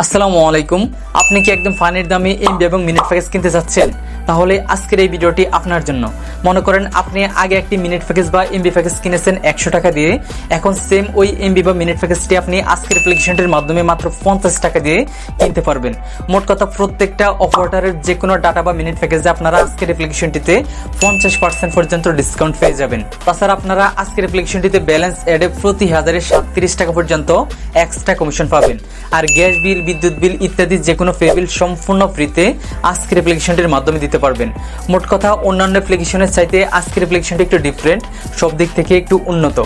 আসসালামু আলাইকুম। আপনি কি একদম ফানির দামে এমবি এবং মিনিট প্যাকেজ কিনতে চাচ্ছেন? তাহলে আজকের এই ভিডিওটি আপনার জন্য। মনে করেন আপনি আগে একটি মিনিট প্যাকেজ বা এমবি প্যাকেজ কিনেছেন 100 টাকা দিয়ে, এখন সেম ওই এমবি বা মিনিট প্যাকেজটি আপনি আজকের অ্যাপ্লিকেশনটির মাধ্যমে মাত্র 50 টাকা দিয়ে কিনতে পারবেন। মোট কথা প্রত্যেকটা অপারেটরের যে কোনো ডাটা বা মিনিট প্যাকেজে আপনারা আজকের অ্যাপ্লিকেশনটিতে 50% পর্যন্ত ডিসকাউন্ট পেয়ে যাবেন। তাছাড়া আপনারা আজকের অ্যাপ্লিকেশনটিতে ব্যালেন্স অ্যাডে প্রতি হাজারে 37 টাকা পর্যন্ত এক্সট্রা কমিশন পাবেন। আর গ্যাস বিল, বিদ্যুৎ বিল ইত্যাদি যে কোনো পে বিল সম্পূর্ণ ফ্রিতে আজকের অ্যাপ্লিকেশনটির মাধ্যমে দিতে পারবেন। মোট কথা অন্যান্য অ্যাপ্লিকেশনের চাইতে আজকের অ্যাপ্লিকেশনটি একটু ডিফারেন্ট, সব দিক থেকে একটু উন্নত।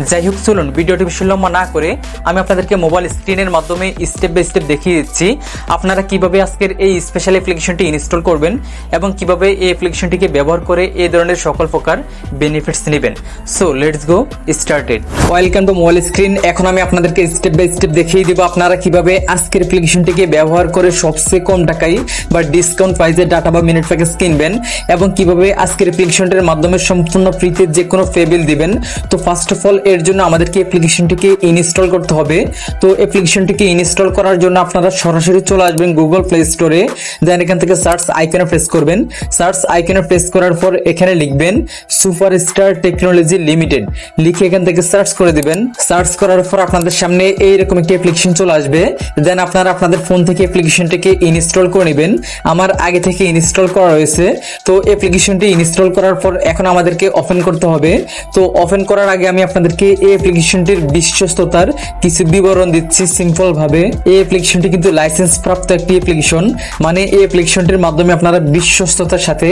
যাই হোক, চলুন ভিডিওটি বেশি লম্বা না করে আমি আপনাদেরকে মোবাইল স্ক্রিনের মাধ্যমে স্টেপ বাই স্টেপ দেখিয়ে দিচ্ছি আপনারা কিভাবে আজকের এই স্পেশাল অ্যাপ্লিকেশনটি ইনস্টল করবেন এবং কিভাবে এই অ্যাপ্লিকেশনটিকে ব্যবহার করে এই ধরনের সকল প্রকার বেনিফিটস নেবেন। So let's go started. Welcome to mobile screen. এখন আমি আপনাদেরকে স্টেপ বাই স্টেপ দেখিয়ে দিব আপনারা কিভাবে আজকের অ্যাপ্লিকেশনটিকে ব্যবহার করে সবচেয়ে কম টাকায় বা ডিসকাউন্ট প্রাইসে ডাটা বা মিনিট প্যাকেজ কিনবেন এবং কিভাবে আজকের অ্যাপ্লিকেশনটির মাধ্যমে সম্পূর্ণ ফ্রিতে যে কোনো পে বিল দিবেন। তো ফার্স্ট অফ অল এর জন্য আমাদেরকে অ্যাপ্লিকেশনটিকে ইনস্টল করতে হবে। তো অ্যাপ্লিকেশনটিকে ইনস্টল করার জন্য আপনারা সরাসরি চলে আসবেন গুগল প্লে স্টোরে। দেন এখান থেকে সার্চ আইকনে প্রেস করবেন। সার্চ আইকনে প্রেস করার পর এখানে লিখবেন সুপারস্টার টেকনোলজি লিমিটেড, লিখে এখান থেকে সার্চ করে দিবেন। সার্চ করার পর আপনাদের সামনে এইরকম একটি অ্যাপ্লিকেশন চলে আসবে। দেন আপনারা আপনাদের ফোন থেকে অ্যাপ্লিকেশনটিকে ইনস্টল করে নেবেন। আমার আগে থেকে ইনস্টল করা রয়েছে। তো অ্যাপ্লিকেশনটি ইনস্টল করার পর এখন আমাদেরকে ওপেন করতে হবে। তো ওপেন করার আগে আমি আপনাদেরকে এই অ্যাপ্লিকেশনটির বিশ্বস্ততার কিছু বিবরণ দিচ্ছি সিম্পল ভাবে। এই অ্যাপ্লিকেশনটি কিন্তু লাইসেন্স প্রাপ্ত একটি অ্যাপ্লিকেশন, মানে এই অ্যাপ্লিকেশনটির মাধ্যমে আপনারা বিশ্বস্ততার সাথে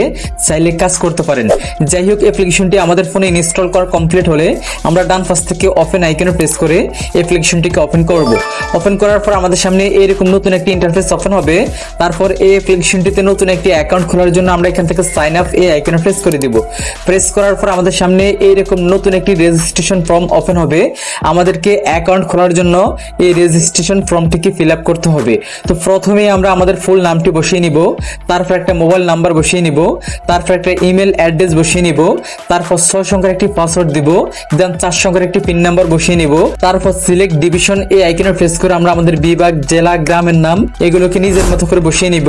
চাইলে কাজ করতে পারেন। যাই হোক, অ্যাপ্লিকেশনটি আমাদের ফোনে ইনস্টল করা কমপ্লিট হলে আমরা ডান পাশ থেকে ওপেন আইকনে প্রেস করে অ্যাপ্লিকেশনটিকে ওপেন করব। ওপেন করার পর আমাদের সামনে এরকম নতুন একটি ইন্টারফেস ওপেন হবে। তারপর এই অ্যাপ্লিকেশনটিতে নতুন একটি অ্যাকাউন্ট খোলার জন্য আমরা এখান থেকে সাইন আপ এই আইকনে প্রেস করে দিব। প্রেস করার পর আমাদের সামনে এইরকম নতুন একটি রেজিস্ট্রেশন ফর্ম ওপেন হবে। আমাদেরকে অ্যাকাউন্ট খোলার জন্য এই রেজিস্ট্রেশন ফর্মটিকে ফিল আপ করতে হবে। তো প্রথমেই আমরা আমাদের ফুল নামটি বসিয়ে নিব, তারপর একটা মোবাইল নাম্বার বসিয়ে নিব, তারপর একটা ইমেল অ্যাড্রেস বসিয়ে নিব, তারপর 6 সংখ্যার একটি পাসওয়ার্ড দিব, দেন 4 সংখ্যার একটি পিন নাম্বার বসিয়ে নিব। তারপর সিলেক্ট ডিভিশন এই আইকনে প্রেস করে আমরা আমাদের বিভাগ, জেলা, গ্রামের নাম এগুলোকে নিজের মতো করে বসিয়ে নিব।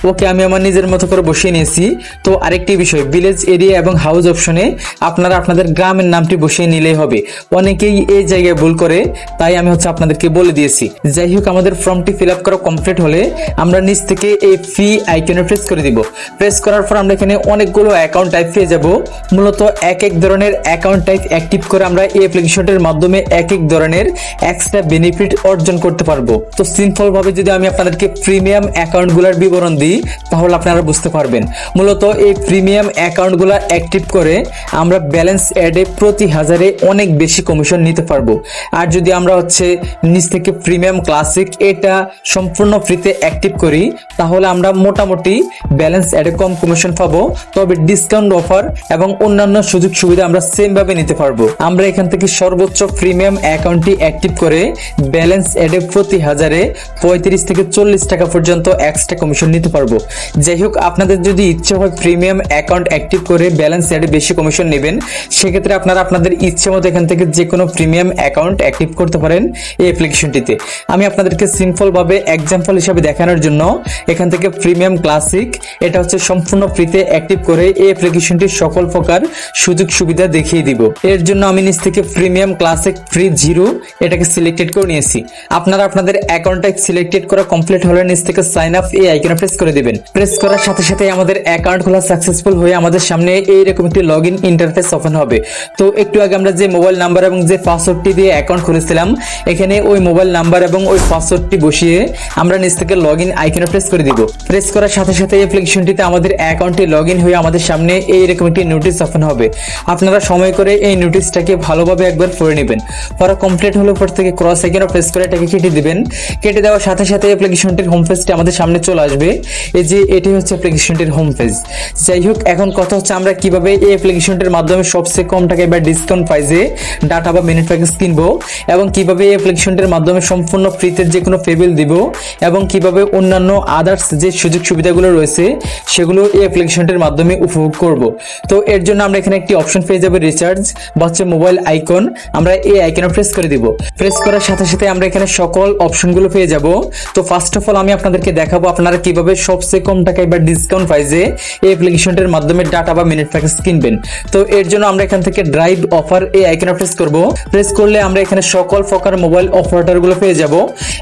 ওকে, আমি আমার নিজের মতো করে বসিয়ে নিয়েছি। তো আরেকটি বিষয়, ভিলেজ, এরিয়া এবং হাউস অপশনে আপনারা আপনাদের গ্রামের নামটি বসিয়ে নিলেই হবে। অনেকেই এই জায়গায় ভুল করে, তাই আমি আপনাদেরকে বলে দিয়েছি। যাই হোক, আমাদের ফর্মটি ফিল আপ করা কমপ্লিট হলে আমরা নিচ থেকে এই ফ্রি আইকনে প্রেস করে দিব। প্রেস করার পর আমরা এখানে অনেকগুলো অ্যাকাউন্ট টাইপ পেয়ে যাব। মূলত এক এক ধরনের অ্যাকাউন্ট টাইপ অ্যাক্টিভ করে আমরা এই অ্যাপ্লিকেশনটির মাধ্যমে এক এক ধরনের এক্সট্রা বেনিফিট অর্জন করতে পারবো। তো সিম্পল ভাবে যদি আমি আপনাদেরকে প্রিমিয়াম অ্যাকাউন্টগুলোর বিবরণ দিই তাহলে আপনারা বুঝতে পারবেন। মূলত এই প্রিমিয়াম অ্যাকাউন্টগুলো অ্যাক্টিভ করে আমরা ব্যালেন্স অ্যাডে প্রতি হাজারে অনেক বেশি কমিশন নিতে পারবো। আর যদি আমরা নিচ থেকে প্রিমিয়াম ক্লাসিক এটা সম্পূর্ণ ফ্রিতে অ্যাক্টিভ করি তাহলে আমরা মোটামুটি ব্যালেন্স অ্যাডে কম কমিশন পাবো, তবে ডিসকাউন্ট অফার এবং অন্যান্য সুযোগ সুবিধা আমরা সেম ভাবে নিতে পারবো। আমরা এখান থেকে সর্বোচ্চ প্রিমিয়াম অ্যাকাউন্টটি অ্যাক্টিভ করে ব্যালেন্স অ্যাডে প্রতি হাজারে 35 থেকে 40 টাকা পর্যন্ত এক্সট্রা কমিশন নিতে পারবো। যাই হোক, আপনাদের যদি ইচ্ছে হয় প্রিমিয়াম অ্যাকাউন্ট অ্যাক্টিভ করে ব্যালেন্স অ্যাডে বেশি কমিশন নেবেন, সেক্ষেত্রে আপনারা আপনাদের ইচ্ছে মতো এখান থেকে যে কোনো প্রিমিয়াম অ্যাকাউন্ট অ্যাক্টিভ করতে পারেন এই অ্যাপ্লিকেশনটিতে। আমি আপনাদেরকে সিম্পল ভাবে এক্সাম্পল হিসাবে দেখানোর জন্য এখান থেকে প্রিমিয়াম ক্লাসিক এটা সম্পূর্ণ ফ্রিতে অ্যাক্টিভ করে এই অ্যাপ্লিকেশনটির সকল প্রকার সুযোগ সুবিধা দেখিয়ে দিব। এর জন্য আমি নিচ থেকে প্রিমিয়াম ক্লাসিক ফ্রি 0 এটাকে সিলেক্টেড করে নিয়েছি। আপনারা আপনাদের অ্যাকাউন্ট টাইপ সিলেক্টেড করা কমপ্লিট হলে নিচ থেকে সাইন আপ এই আইকনে প্রেস করে দিবেন। প্রেস করার সাথে সাথে আমাদের অ্যাকাউন্ট খোলা সাকসেসফুল হয়ে আমাদের সামনে এইরকম একটি লগইন ইন্টারফেস ওপেন হবে। তো একটু আগে আমরা যে মোবাইল নাম্বার এবং যে পাসওয়ার্ডটি দিয়ে অ্যাকাউন্ট খুলেছিলাম, এখানে ওই মোবাইল নাম্বার এবং ওই পাসওয়ার্ডটি বসিয়ে আমরা নিচ থেকে লগইন আইকনে প্রেস করে দিব। প্রেস করার সাথে সাথে এই অ্যাপ্লিকেশনটিতে আমাদের অ্যাকাউন্টে লগইন হয়ে আমাদের সামনে এইরকম একটি নোটিশ ওপেন হবে। আপনারা সময় করে এই নোটিশটাকে ভালোভাবে একবার পড়ে নেবেন। পড়া কমপ্লিট হলে পর থেকে ক্রস আইকনে প্রেস করে এটাকে কেটে দিবেন। কেটে দেওয়ার সাথে সাথে অ্যাপ্লিকেশনটির হোম পেজটি আমাদের সামনে চলে আসবে। এই যে এটি অ্যাপ্লিকেশনটি অ্যাপ্লিকেশনটির হোম পেজ। যাই হোক, এখন কথা হচ্ছে আমরা কিভাবে এই অ্যাপ্লিকেশনটির মাধ্যমে সবচেয়ে কম টাকায় বা ডিসকাউন্ট প্রাইসে ডাটা বা মিনিট প্যাকেজ কিনবো, এবং কিভাবে এই অ্যাপ্লিকেশনটির মাধ্যমে সম্পূর্ণ ফ্রিতে যে কোনো পেবিল দিব, এবং কিভাবে অন্যান্য আদার্স যে সুযোগ সুবিধাগুলো রয়েছে সেগুলো এই অ্যাপ্লিকেশনটির মাধ্যমে উপভোগ করব। তো এর জন্য আমরা এখানে একটি অপশন পেয়ে যাবো, রিচার্জ বা হচ্ছে মোবাইল আইকন। আমরা এই আইকনে প্রেস করে দিব। প্রেস করার সাথে সাথে আমরা এখানে সকল অপশনগুলো পেয়ে যাব। তো ফার্স্ট অফ অল আমি আপনাদেরকে দেখাবো আপনারা কিভাবে সবচেয়ে কম টাকায় বা ডিসকাউন্ট প্রাইসে এই অ্যাপ্লিকেশনটির মাধ্যমে ডাটা বা মিনিট প্যাকেজ কিনবেন। তো এর জন্য আমরা এখান থেকে ড্রাইভ অফার এই আইকনে প্রেস করব। প্রেস করলে আমরা এখানে সকল প্রকার মোবাইল অপারেটরগুলো পেয়ে যাব।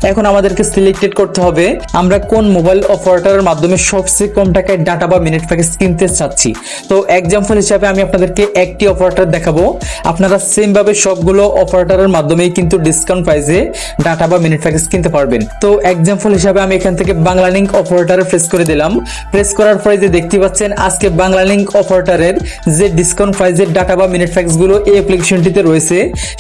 এখন আমাদেরকে সিলেক্টেড করতে হবে আমরা কোন মোবাইল অপারেটরের মাধ্যমে সবচেয়ে কম টাকায় ডাটা বা মিনিট প্যাকেজ কিনতে চাচ্ছি। তো এক্সাম্পল হিসাবে আমি আপনাদেরকে একটি অপারেটর দেখাবো। আপনারা সেম ভাবে সবগুলো অপারেটরের মাধ্যমেই কিন্তু ডিসকাউন্ট প্রাইসে ডাটা বা মিনিট প্যাকেজ কিনতে পারবেন। তো এক্সাম্পল হিসাবে আমি এখান থেকে বাংলালিংক অপারেটরে প্রেস করে দিলাম। প্রেস করার পরে যে দেখতে পাচ্ছেন আজকে বাংলালিংক অপারেটরের যে ডিসকাউন্ট প্রাইসের ডাটা বা মিনিট প্যাকেজ গুলো এই অ্যাপ্লিকেশনটিতে রয়েছে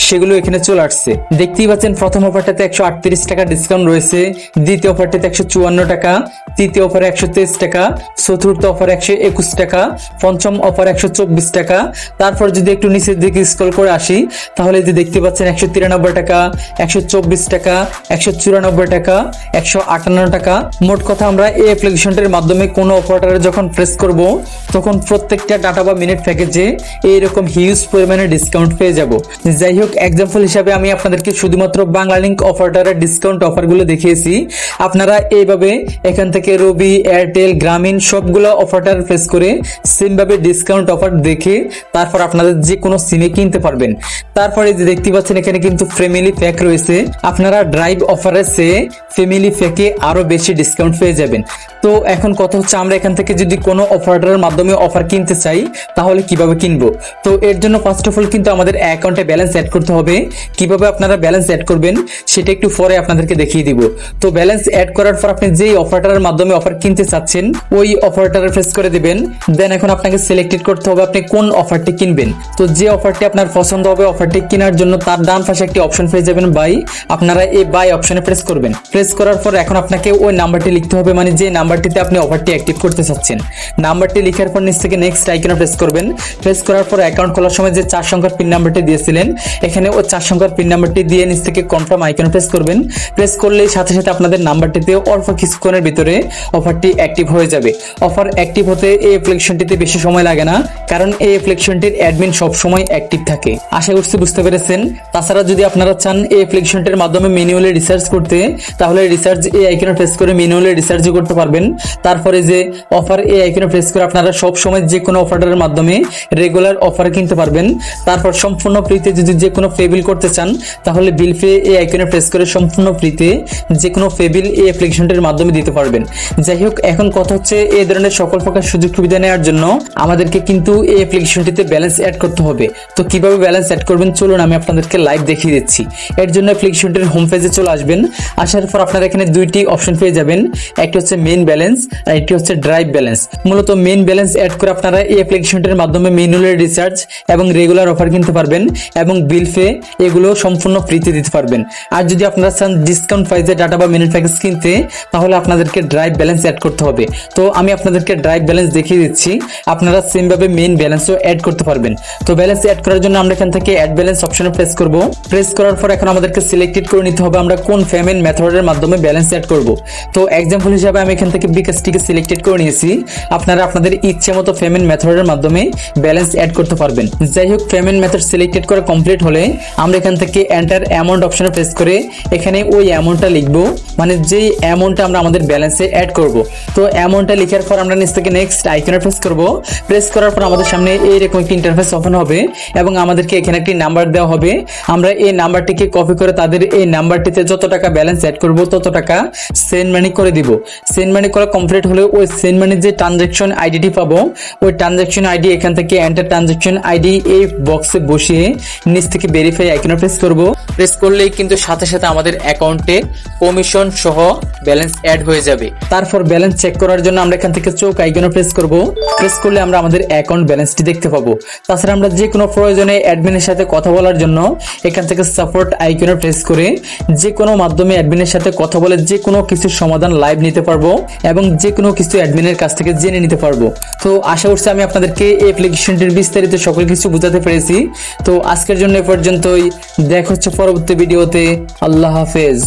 সেগুলো এখানে চলে আসছে। দেখতেই পাচ্ছেন প্রথম অফারটাতে 138 টাকা ডিসকাউন্ট রয়েছে, দ্বিতীয় অফারটাতে 154 টাকা, তৃতীয় অফারে 123 টাকা, চতুর্থ অফার 121 টাকা, পঞ্চম অফার 124 টাকা। তারপর যদি একটু নিচের দিকে স্ক্রল করে আসি তাহলে যে দেখতে পাচ্ছেন 193 টাকা, 124 টাকা, 194 টাকা, 158 টাকা। মোট কথা আমরা এই অ্যাপ্লিকেশনটির মাধ্যমে কোনো অপারেটরে যখন প্রেস করব তখন প্রত্যেকটা ডাটা বা মিনিট প্যাকেজে এইরকম হিউজ পরিমাণে ডিসকাউন্ট পেয়ে যাব। যাই হোক, এক্সাম্পল হিসাবে আমি আপনাদেরকে শুধুমাত্র বাংলালিংক অপারেটরের ডিসকাউন্ট অফারগুলো দেখিয়েছি। আপনারা এইভাবে এখান থেকে রবি, এয়ারটেল, গ্রামীণ সবগুলো অপারেটর প্রেস করে সেম ভাবে ডিসকাউন্ট অফার দেখে তারপর আপনাদের যে কোনো সিমে কিনতে পারবেন। তারপরে যে দেখতে পাচ্ছেন এখানে কিন্তু ফ্যামিলি প্যাক রয়েছে। আপনারা ড্রাইভ অফারের চেয়ে ফ্যামিলি প্যাকে আরো বেশি ডিসকাউন্ট পেয়ে যাবেন। তো এখন কথা হচ্ছে আমরা এখান থেকে যদি কোনো অপারেটরের মাধ্যমে অফার কিনতে চাই তাহলে কিভাবে কিনবো। তো এর জন্য ফার্স্ট অফ অল কিন্তু আমাদের অ্যাকাউন্টে ব্যালেন্স অ্যাড করতে হবে। কিভাবে আপনারা ব্যালেন্স অ্যাড করবেন সেটা একটু পরে আপনাদেরকে দেখিয়ে দিব। তো ব্যালেন্স অ্যাড করার পর আপনি যেই অপারেটরের মাধ্যমে অফার কিনতে চাচ্ছেন ওই অপারেটরে প্রেস করে দিবেন। দেন এখন আপনাকে সিলেক্টেড করতে হবে আপনি কোন অফারটি কিনবেন। তো যে অফারটি আপনার পছন্দ হবে অফারটি কেনার জন্য তার ডান পাশে একটি অপশন পেয়ে যাবেন বাই। আপনারা এই বাই অপশনে প্রেস করবেন। প্রেস করার পর এখন আপনাকে ওই নাম্বারটি লিখতে হবে, মানে যে নাম্বারটিতে আপনি অফারটি অ্যাক্টিভ করতে চাচ্ছেন। নাম্বারটি লিখার পর নিচ থেকে নেক্সট আইকনে প্রেস করবেন। প্রেস করার পর অ্যাকাউন্ট খোলার সময় যে 4 সংখ্যার পিন নাম্বারটি দিয়েছিলেন এখানে ওই 4 সংখ্যার পিন নাম্বারটি দিয়ে নিচ থেকে কনফার্ম আইকনে প্রেস করবেন। প্রেস করলেই সাথে সাথে আপনাদের নাম্বারটিতে অল্প কিছুক্ষণের ভিতরে অফারটি অ্যাক্টিভ হয়ে যাবে। অফার অ্যাক্টিভ হতে এই অ্যাপ্লিকেশনটিতে বেশি সময় লাগে না, কারণ এই অ্যাপ্লিকেশনটির অ্যাডমিন সব সময় অ্যাক্টিভ থাকে। আশা করছি বুঝতে পেরেছেন। তাছাড়া যদি আপনারা চান এই অ্যাপ্লিকেশনটির মাধ্যমে ম্যানুয়ালি রিসার্চ করতে তাহলে রিসার্চ এই আইকনে প্রেস করে ম্যানুয়ালি রিসার্চও করতে পারবেন। তারপরে যে অফার এই আইকনে প্রেস করে আপনারা সব সময় যে কোনো অফারের মাধ্যমে রেগুলার অফার কিনতে পারবেন। তারপর সম্পূর্ণ ফ্রিতে যদি যে কোনো পে বিল করতে চান তাহলে বিল পে এই আইকনে প্রেস করে সম্পূর্ণ ফ্রিতে যে কোনো পে বিল এই অ্যাপ্লিকেশনটির মাধ্যমে দিতে পারবেন। যাই হোক, এখন কথা হচ্ছে এই ধরনের সকল প্রকার সুযোগ সুবিধা নেওয়ার জন্য আমাদেরকে কিন্তু এই অ্যাপ্লিকেশনটিতে ব্যালেন্স অ্যাড করতে হবে। তো কিভাবে ব্যালেন্স অ্যাড করবেন চলুন আমি আপনাদেরকে লাইভ দেখিয়ে দিচ্ছি। এর জন্য অ্যাপ্লিকেশনটির হোম পেজে চলে আসবেন। আসার পর আপনারা এখানে দুইটি অপশন পেয়ে যাবেন, একটি হচ্ছে মেইন ব্যালেন্স আর একটি হচ্ছে ড্রাইভ ব্যালেন্স। মূলত মেইন ব্যালেন্স অ্যাড করে আপনারা এই অ্যাপ্লিকেশনটির মাধ্যমে ম্যানুয়ালি রিচার্জ এবং রেগুলার অফার কিনতে পারবেন এবং বিল পে এগুলো সম্পূর্ণ ফ্রিতে দিতে পারবেন। আর যদি আপনারা চান ডিসকাউন্ট প্রাইসে ডাটা বা মিনিট প্যাকেজ কিনতে তাহলে আপনাদেরকে ড্রাইভ ব্যালেন্স অ্যাড করতে হবে। তো আমি আপনাদেরকে ড্রাইভ ব্যালেন্স দেখিয়ে দিচ্ছি, আপনারা সেম ভাবে মেইন ব্যালেন্সও অ্যাড করতে পারবেন। তো ব্যালেন্স অ্যাড করার জন্য আমরা এখান থেকে অ্যাড ব্যালেন্স অপশনে প্রেস করব। প্রেস করার পর এখন আমাদেরকে সিলেক্টেড করে নিতে হবে আমরা কোন পেমেন্ট মেথডের মাধ্যমে ব্যালেন্স অ্যাড করব। তো এক্সাম্পল হিসেবে আমি এখান থেকে বিকাশটিকে সিলেক্টেড করে নিয়েছি। আপনারা আপনাদের ইচ্ছে মতো পেমেন্ট মেথডের মাধ্যমে ব্যালেন্স অ্যাড করতে পারবেন। যাই হোক, পেমেন্ট মেথড সিলেক্টেড করা কমপ্লিট হলে আমরা এখান থেকে এন্টার অ্যামাউন্ট অপশনে প্রেস করে এখানে ওই অ্যামাউন্টটা লিখবো, মানে যেই অ্যামাউন্টটা আমরা আমাদের ব্যালেন্সে অ্যাড করব। তো অ্যামাউন্টটা লিখার পর আমরা নিচ থেকে নেক্সট আইকনে প্রেস করব। প্রেস করার পর আমাদের সামনে এইরকম একটি ইন্টারফেস ওপেন হবে এবং আমাদেরকে এখানে একটি নাম্বার দেওয়া হবে। আমরা এই নাম্বারটিকে কপি করে তাদের এই নাম্বারটিতে যত টাকা ব্যালেন্স অ্যাড করব তত টাকা সেন্ড মানি করে দিব। সেন্ড মানি করা কমপ্লিট হলে ওই সেন্ড মানির যে ট্রানজাকশন আইডিটি পাবো ওই ট্রানজাকশন আইডি এখান থেকে এন্টার ট্রানজাকশন আইডি এই বক্সে বসিয়ে নিচ থেকে ভেরিফাই আইকনে প্রেস করব। প্রেস করলেই কিন্তু সাথে সাথে আমাদের অ্যাকাউন্টে কমিশন সহ ব্যালেন্স অ্যাড হয়ে যাবে। তারপর ব্যালেন্স চেক করার জন্য আমরা এখান থেকে চোখ আইকনে প্রেস করব। প্রেস করলে আমরা আমাদের অ্যাকাউন্ট ব্যালেন্সটি দেখতে পাবো। তাছাড়া আমরা যে কোনো প্রয়োজনে অ্যাডমিনের সাথে কথা বলার জন্য এখান থেকে সাপোর্ট আইকনে প্রেস করে যে কোনো মাধ্যমে অ্যাডমিনের সাথে কথা বলে যে কোনো কিছুর সমাধান লাইভ নিতে পারবো এবং যে কোনো কিছু অ্যাডমিনের অ্যাডমিনের কাছ থেকে জেনে নিতে পারবো। তো আশা করছি আমি আপনাদেরকে এই অ্যাপ্লিকেশনটির বিস্তারিত সকল কিছু বোঝাতে পেরেছি। তো আজকের জন্য এ পর্যন্তই, দেখা হচ্ছে পরবর্তী ভিডিওতে। আল্লাহ হাফেজ।